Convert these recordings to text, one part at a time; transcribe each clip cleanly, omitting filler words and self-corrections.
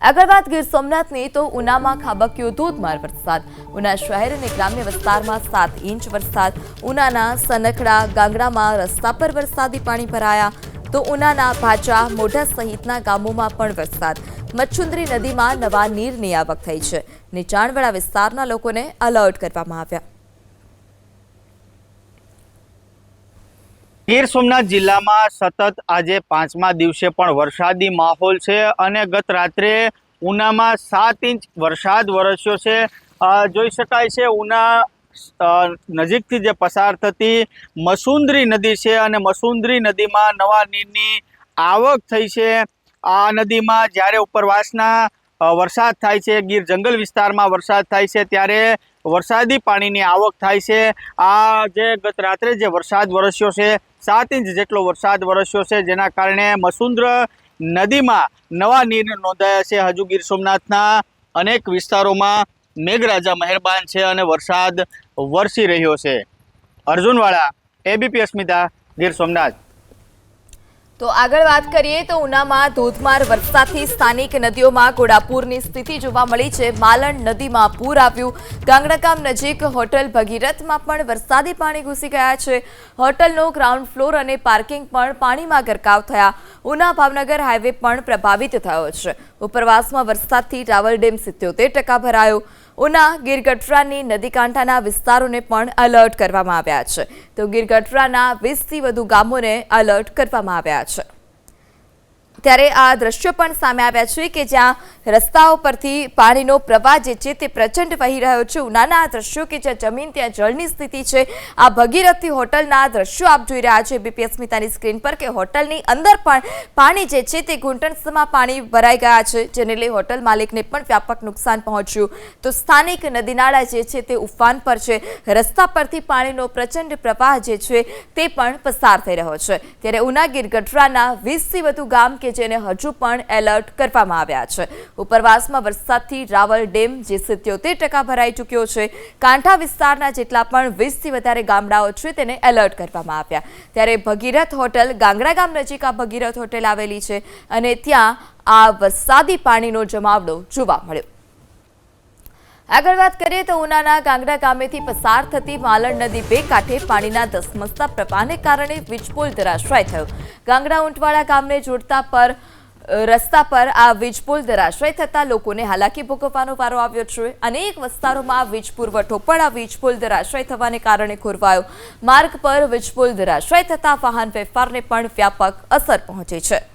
આગળ વાત ગીર સોમનાથની તો ઉનામાં ખાબક્યો ધોધમાર વરસાદ। ઉના શહેર અને ગ્રામ્ય વિસ્તારમાં 7 ઇંચ વરસાદ। ઉનાના સનખડા ગાંગડામાં રસ્તા પર વરસાદી પાણી ભરાયા તો ઉનાના ભાચા મોઢા સહિતના ગામોમાં પણ વરસાદ। મચ્છુંદરી નદીમાં નવા નીરની આવક થઈ છે। નીચાણવાળા વિસ્તારના લોકોને એલર્ટ કરવામાં આવ્યા। ગીર સોમનાથ જિલ્લામાં સતત આજે 5મા દિવસે પણ વરસાદી માહોલ છે અને ગત રાત્રે ઉનામાં 7 ઇંચ વરસાદ વરસ્યો છે। જોઈ શકાય છે ઉના નજીકથી જે પસાર થતી મસુંદરી નદી છે અને મસુંદરી નદીમાં નવા નીરની આવક થઈ છે। આ નદીમાં જ્યારે ઉપરવાસના વરસાદ થાય છે, ગીર જંગલ વિસ્તારમાં વરસાદ થાય છે ત્યારે વરસાદી પાણીની આવક થાય છે। આ જે ગત રાત્રે જે વરસાદ વરસ્યો છે 7 ઇંચ જેટલો વરસાદ વરસ્યો છે, જેના કારણે મસુંદર નદીમાં નવા નીર નોંધાયા છે। હજુ ગીર સોમનાથના અનેક વિસ્તારોમાં મેઘરાજા મહેરબાન છે અને વરસાદ વરસી રહ્યો છે। અર્જુનવાળા, એબીપી અસ્મિતા, ગીર સોમનાથ। તો આગળ વાત કરીએ તો ઉનામાં ધોધમાર વરસાદથી સ્થાનિક નદીઓમાં ઘોડાપૂરની સ્થિતિ જોવા મળી છે। માલણ નદીમાં પૂર આવ્યું। ગાંગડા ગામ નજીક હોટલ ભગીરથમાં પણ વરસાદી પાણી ઘૂસી ગયા છે। હોટલનો ગ્રાઉન્ડ ફ્લોર અને પાર્કિંગ પણ પાણીમાં ગરકાવ થયા। ઉના ભાવનગર હાઈવે પણ પ્રભાવિત થયો છે। ઉપરવાસમાં વરસાદથી રાવલ ડેમ 77% ભરાયો। ઉના ગીરગઢરાની નદીકાંઠાના વિસ્તારોને પણ એલર્ટ કરવામાં આવ્યા છે તો ગીરગઢરાના 20થી વધુ ગામોને એલર્ટ કરવામાં આવ્યા છે। ત્યારે આ દ્રશ્યો પણ સામે આવ્યા છે કે જ્યાં રસ્તાઓ પરથી પાણીનો પ્રવાહ જે છે તે પ્રચંડ વહી રહ્યો છે। ઉનાના આ દ્રશ્યો કે જ્યાં જમીન ત્યાં જળની સ્થિતિ છે। આ ભગીરથી હોટલના દ્રશ્યો આપ જોઈ રહ્યા છો એબીપી અસ્મિતાની સ્ક્રીન પર કે હોટલની અંદર પણ પાણી જે છે તે ઘૂંટણસમાં પાણી ભરાઈ ગયા છે, જેને લઈ હોટલ માલિકને પણ વ્યાપક નુકસાન પહોંચ્યું। તો સ્થાનિક નદીનાળા જે છે તે ઉફાન પર છે। રસ્તા પરથી પાણીનો પ્રચંડ પ્રવાહ જે છે તે પણ પસાર થઈ રહ્યો છે। ત્યારે ઉના ગીરગઢરાના 20થી વધુ ગામ જેને હજુ પણ એલર્ટ કરવામાં આવ્યા છે। ઉપરવાસમાં વરસાદથી રાવલ ડેમ જે 77% ભરાઈ ચૂક્યો છે। કાંઠા વિસ્તારના જેટલા પણ 20થી વધારે ગામડાઓ છે તેને એલર્ટ કરવામાં આવ્યા। ત્યારે ભગીરથ હોટલ ગાંગડા ગામ નજીક આ ભગીરથ હોટેલ આવેલી છે અને ત્યાં આ વરસાદી પાણીનો જમાવડો જોવા મળ્યો। આગળ વાત કરીએ તો ઉનાના ગાંગડા ગામેથી પસાર થતી માલણ નદી બે કાંઠે પાણીના ધસમસતા પ્રવાહને કારણે વીજપોલ ધરાશાય થયો। ગાંગડા ઊંટવાળા ગામને જોડતા રસ્તા પર આ વીજપોલ ધરાશાય થતા લોકોને હાલાકી ભોગવવાનો વારો આવ્યો છે। અનેક વિસ્તારોમાં વીજ પુરવઠો પણ આ વીજપોલ ધરાશાય થવાને કારણે ખોરવાયો। માર્ગ પર વીજપોલ ધરાશાય થતા વાહન વ્યવહારને પણ વ્યાપક અસર પહોંચી છે।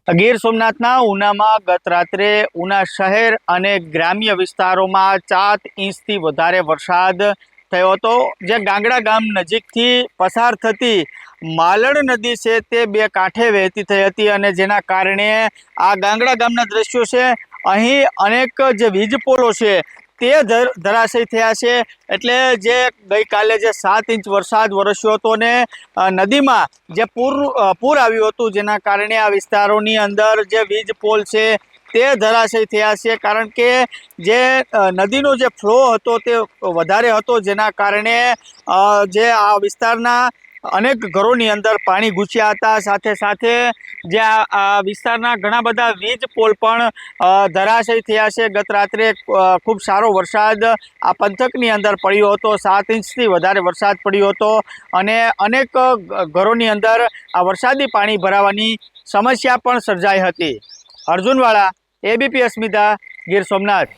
ગીર સોમનાથના ઉનામાં ગત રાત્રે ઉના શહેર અને ગ્રામ્ય વિસ્તારોમાં 7 ઇંચથી વધારે વરસાદ થયો હતો। જે ગાંગડા ગામ નજીકથી પસાર થતી માલણ નદી છે તે બે કાંઠે વહેતી થઈ હતી અને જેના કારણે આ ગાંગડા ગામના દ્રશ્યો છે, અહીં અનેક જે વીજ પોલો છે તે ધરાશયી થયા છે। એટલે જે ગઈકાલે જે 7 ઇંચ વરસાદ વરસ્યો હતો ને નદીમાં જે પૂર આવ્યું હતું, જેના કારણે આ વિસ્તારોની અંદર જે વીજ પોલ છે તે ધરાશયી થયા છે। કારણ કે જે નદીનો જે ફ્લો હતો તે વધારે હતો, જેના કારણે જે આ વિસ્તારના અનેક ઘરોની અંદર પાણી ઘૂસ્યા હતા। સાથે સાથે જે આ વિસ્તારના ઘણા બધા વીજ પોલ પણ ધરાશયી થયા છે। ગત રાત્રે ખૂબ સારો વરસાદ આ પંથકની અંદર પડ્યો હતો। 7 ઇંચથી વધારે વરસાદ પડ્યો હતો અને અનેક ઘરોની અંદર આ વરસાદી પાણી ભરાવાની સમસ્યા પણ સર્જાઈ હતી। અર્જુનવાળા, એબીપી અસ્મિતા, ગીર સોમનાથ।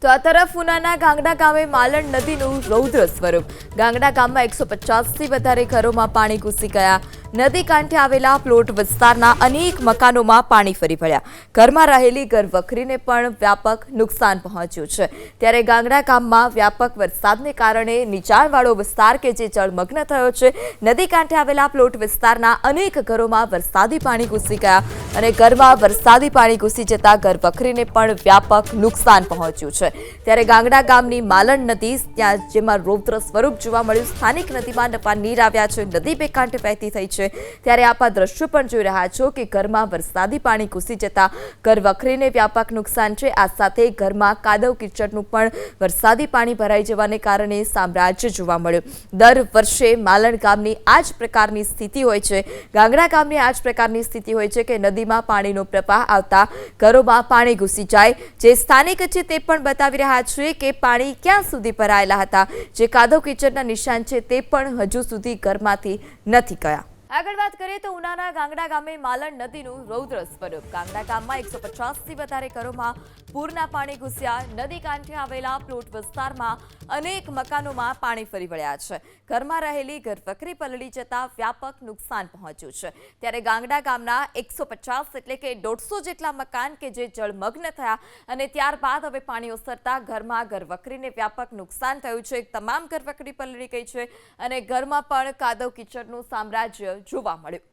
તો આ તરફ ઉનાના ગાંગડા ગામે માલણ નદીનું રૌદ્ર સ્વરૂપ। ગાંગડા ગામમાં 150થી વધારે ઘરોમાં પાણી ઘૂસી ગયા। નદી કાંઠે આવેલા પ્લોટ વિસ્તારના અનેક મકાનોમાં પાણી ફરી વળ્યા। ઘરમાં રહેલી ઘરવખરીને પણ વ્યાપક નુકસાન પહોંચ્યું છે। ત્યારે ગાંગડા ગામમાં વ્યાપક વરસાદને કારણે નીચાણવાળો વિસ્તાર કે જે જળમગ્ન થયો છે, નદી કાંઠે આવેલા પ્લોટ વિસ્તારના અનેક ઘરોમાં વરસાદી પાણી ઘૂસી ગયા અને ઘરમાં વરસાદી પાણી ઘૂસી જતા ઘરવખરીને પણ વ્યાપક નુકસાન પહોંચ્યું છે। ત્યારે ગાંગડા ગામની માલણ નદી ત્યાં જેમાં રૌદ્ર સ્વરૂપ જોવા મળ્યું। સ્થાનિક નદીમાં નવા નીર આવ્યા છે। નદી બે કાંઠે વહેતી થઈ છે। છે ત્યારે આપ આ દ્રશ્યો પણ જોઈ રહ્યા છો કે ઘરમાં વરસાદી પાણી ઘૂસી જતા ઘર વખરીને વ્યાપક નુકસાન છે। આ સાથે ઘરમાં કાદવ કિચડનું પણ વરસાદી પાણી ભરાઈ જવાને કારણે સામ્રાજ્ય જોવા મળ્યું। દર વર્ષે માલણ ગામની આ જ પ્રકારની સ્થિતિ હોય છે। ગાંગડા ગામની આ જ પ્રકારની સ્થિતિ હોય છે કે નદીમાં પાણીનો પ્રવાહ આવતા ઘરોમાં પાણી ઘૂસી જાય। જે સ્થાનિક છે તે પણ બતાવી રહ્યા છે કે પાણી ક્યાં સુધી ભરાયેલા હતા। જે કાદવ કિચડના નિશાન છે તે પણ હજુ સુધી ઘરમાંથી નથી ગયા। આગળ વાત કરીએ તો ઉનાના ગાંગડા ગામે માલણ નદીનું રૌદ્ર સ્વરૂપ। ગાંગડા ગામમાં 150થી વધારે ઘરોમાં પૂરના પાણી ઘૂસ્યા। નદી કાંઠે આવેલા પ્લોટ વિસ્તારમાં અનેક મકાનોમાં પાણી ફરી વળ્યા છે। ઘરમાં રહેલી ઘરવખરી પલળી જતા વ્યાપક નુકસાન પહોંચ્યું છે। ત્યારે ગાંગડા ગામના 150 એટલે કે 150 જેટલા મકાન કે જે જળમગ્ન થયા અને ત્યારબાદ હવે પાણી ઓસરતા ઘરમાં ઘરવખરીને વ્યાપક નુકસાન થયું છે। તમામ ઘરવખરી પલળી ગઈ છે અને ઘરમાં પણ કાદવ કિચડનું સામ્રાજ્ય જોવા મળ્યું।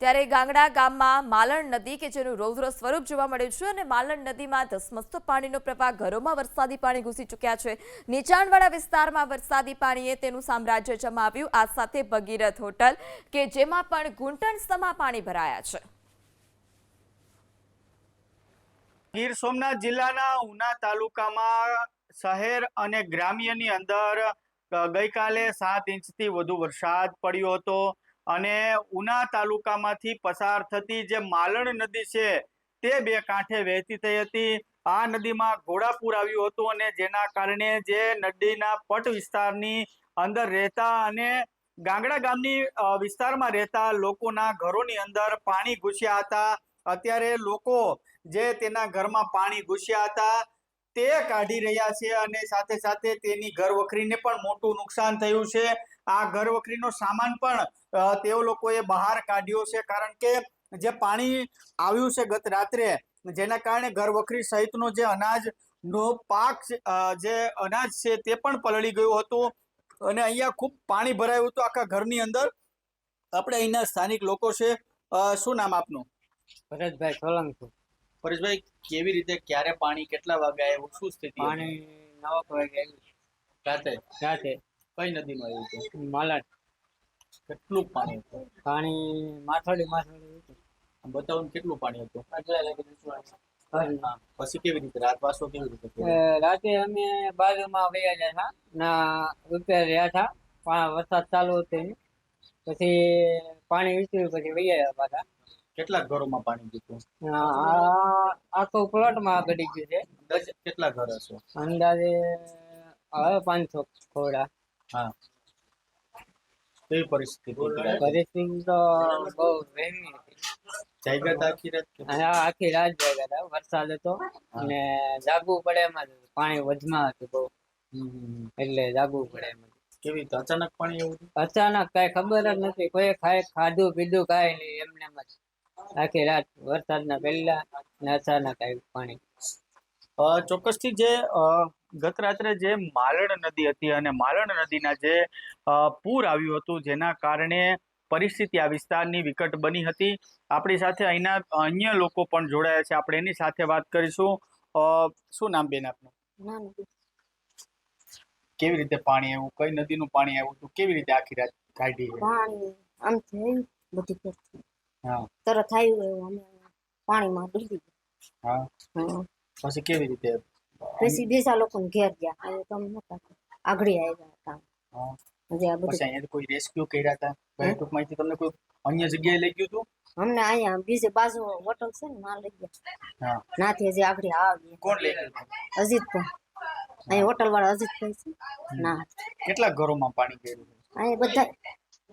ત્યારે ગાંગડા ગામમાં માલણ નદી કે જેનું રૌદ્ર સ્વરૂપ જોવા મળ્યું છે અને માલણ નદીમાં ધસમસતો પાણીનો પ્રવાહ ઘરોમાં વરસાદી પાણી ઘૂસી ચૂક્યા છે। નીચાણવાળા વિસ્તારમાં વરસાદી પાણીએ તેનું સામ્રાજ્ય જમાવ્યું। આ સાથે ભગીરથ હોટલ કે જેમાં પણ ઘૂંટણસમા પાણી ભરાયા છે। ગીર સોમનાથ જિલ્લાના ઉના તાલુકામાં શહેર અને ગ્રામ્યની અંદર ગઈકાલે 7 ઇંચથી વધુ વરસાદ પડ્યો હતો અને ઉના તાલુકામાંથી પસાર થતી જે માલણ નદી છે તે બે કાંઠે વહેતી થઈ હતી। આ નદીમાં ઘોડાપૂર આવ્યું હતું અને જેના કારણે જે નદીના પટ વિસ્તારની અંદર રહેતા અને ગાંગડા ગામની વિસ્તારમાં રહેતા લોકોના ઘરોની અંદર પાણી ઘૂસ્યા હતા। અત્યારે લોકો જે તેના ઘરમાં પાણી ઘૂસ્યા હતા તે કાઢી રહ્યા છે અને સાથે સાથે તેની ઘરવખરીને પણ મોટું નુકસાન થયું છે। આ ઘરવખરીનો સામાન પણ તેઓ લોકોએ બહાર કાઢ્યો છે કારણ કે જે પાણી આવ્યું છે ગત રાત્રે જેના કારણે ઘરવખરી સહિતનો જે અનાજનો પાક જે અનાજ છે તે પણ પલળી ગયું હતું અને અહીંયા ખૂબ પાણી ભરાયું હતું આખા ઘરની અંદર। આપણે અહીંના સ્થાનિક લોકો છે। શું નામ આપનું? પરેશભાઈ સોલંકી। પરેશભાઈ, કેવી રીતે ક્યારે પાણી કેટલા વાગે આવ્યું શું સ્થિતિ? પાણી 9 વાગે આવ્યું રાતે। કઈ નદીમાં આવ્યું હતું? માલણ કેટલું પાણી હતું? પાણી માથોડી હતું। બતાવો ને કેટલું પાણી હતું? આટલા લાગે હા, પછી કેવી રીતે રાતવાસો કેવી રીતે કર્યો? રાતે અમે બાજુમાં વયા ગયા હતા ના રૂપિયા રહ્યા હતા। વરસાદ ચાલુ હતો એની પછી પાણી વીત્યું પછી વયા ગયા પાછા। કેટલા ઘરોમાં પાણી દીધું? આખો પ્લોટમાં ગડી ગયું છે। કેટલા ઘર હશે અંદાજે હવે 500 ખોડા। હા, કેવી પરિસ્થિતિ? પરિસ્થિતિ તો બહુ વહેમી હતી। જાગ્યા આખી રાત? આખી રાત જાગ્યા હતા। વરસાદ હતો અને જાગવું પડે એમાં પાણી વજમાં હતું બહુ એટલે જાગવું પડે એમાં। કેવી રીતે અચાનક પાણી એવું? અચાનક કઈ ખબર જ નથી। કોઈ ખાધું પીધું કઈ નહીં એમને એમ જ આખી રાત વરસાદના પહેલા ને અચાનક આવ્યું પાણી। ચોક્કસથી જે ગત રાત્રે જે માલણ નદી હતી અને માલણ નદીના જે પૂર આવ્યું હતું જેના કારણે પરિસ્થિતિ આ વિસ્તારની વિકટ બની હતી। આપણી સાથે અહીંના અન્ય લોકો પણ જોડાયા છે, આપણે એની સાથે વાત કરીશું। શું નામ બેન આપનું? કેવી રીતે પાણી આવ્યું? કઈ નદીનું પાણી આવ્યું હતું? કેવી રીતે આખી રાત કાઢી? પાણી આમ થયું બધી કરતી હા, તરત આવ્યું અમે પાણીમાં ડૂબી હા, ગયા। પછી કેવી રીતે? પછી બીજા લોકોને ઘેર ગયા હવે તમે નતા આગળ આવ્યા હતા। હા, હજી આ પછી બધું અહીંયા કોઈ રેસ્ક્યુ કર્યા હતા? ટૂંકમાંથી તમને કોઈ અન્ય જગ્યાએ લઈ ગયું હતું? અમને અહીંયા બીજે બાજુ હોટલ છે ને ના લઈ ગયા। હા, નાથી હજી આગળ આવી કોણ લઈ ગયું? અજીતભાઈ અહીંયા હોટલ વાળા અજીતભાઈ છે ના। કેટલા ઘરોમાં પાણી ગયું? અહીંયા બધા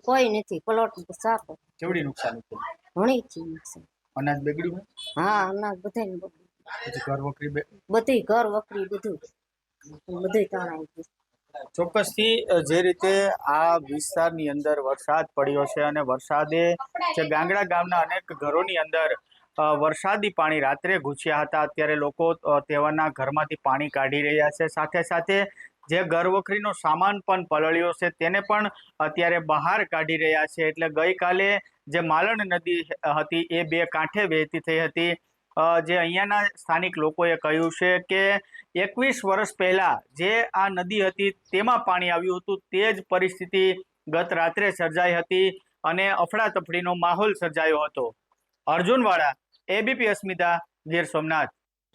કોઈ નથી પ્લોટ સાફ કેવડી નુકસાન હતું? ઘણી છે અનાજ બગડ્યું? હા અનાજ બધાને પછી ઘર વખરી બધી ઘર વખરી બધું તણાઈ ગયું। ચોક્કસથી જે રીતે આ વિસ્તારની અંદર વરસાદ પડ્યો છે અને વરસાદે જે ગાંગડા ગામના અનેક ઘરોની અંદર વરસાદી પાણી રાત્રે ઘૂસ્યા હતા। અત્યારે લોકો તેઓના ઘરમાંથી પાણી કાઢી રહ્યા છે, સાથે સાથે જે ઘરવખરીનો સામાન પણ પલળ્યો છે તેને પણ અત્યારે બહાર કાઢી રહ્યા છે। એટલે ગઈકાલે જે માલણ નદી હતી એ બે કાંઠે વહેતી થઈ હતી। જે અહીંયાના સ્થાનિક લોકોએ કહ્યું છે કે 21 વર્ષ પહેલા જે આ નદી હતી તેમાં પાણી આવ્યું હતું તે જ પરિસ્થિતિ ગત રાત્રે સર્જાઈ હતી અને અફડાતફડીનો માહોલ સર્જાયો હતો. અર્જુનવાળા, એબીપી અસ્મિતા, ગીર સોમનાથ.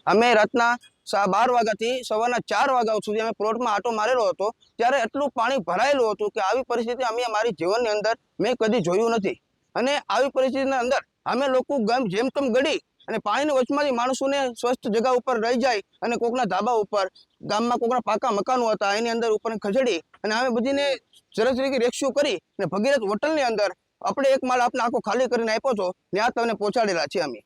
અમે રાતના 12 વાગ્યાથી સવારના 4 વાગ્યા સુધી અમે પ્લોટમાં આટો મારેલો હતો ત્યારે એટલું પાણી ભરાયેલું હતું કે આવી પરિસ્થિતિ અમે અમારી જીવનની અંદર મેં કદી જોયું નથી. અને આવી પરિસ્થિતિની અંદર અમે લોકો ગામ જેમ તેમ ગળી અને પાણીની વચમાંથી માણસોને સ્વસ્થ જગ્યા ઉપર રહી જાય અને કોકના ધાબા ઉપર, ગામમાં કોકના પાકા મકાનો હતા એની અંદર ઉપર ખસેડી અને અમે બધીને સરસ રેસ્ક્યુ કરી અને ભગીરથ હોટલની અંદર આપણે એક માળ આપણે આખો ખાલી કરીને આપ્યો હતો, ત્યાં તમને પહોંચાડેલા છે અમે.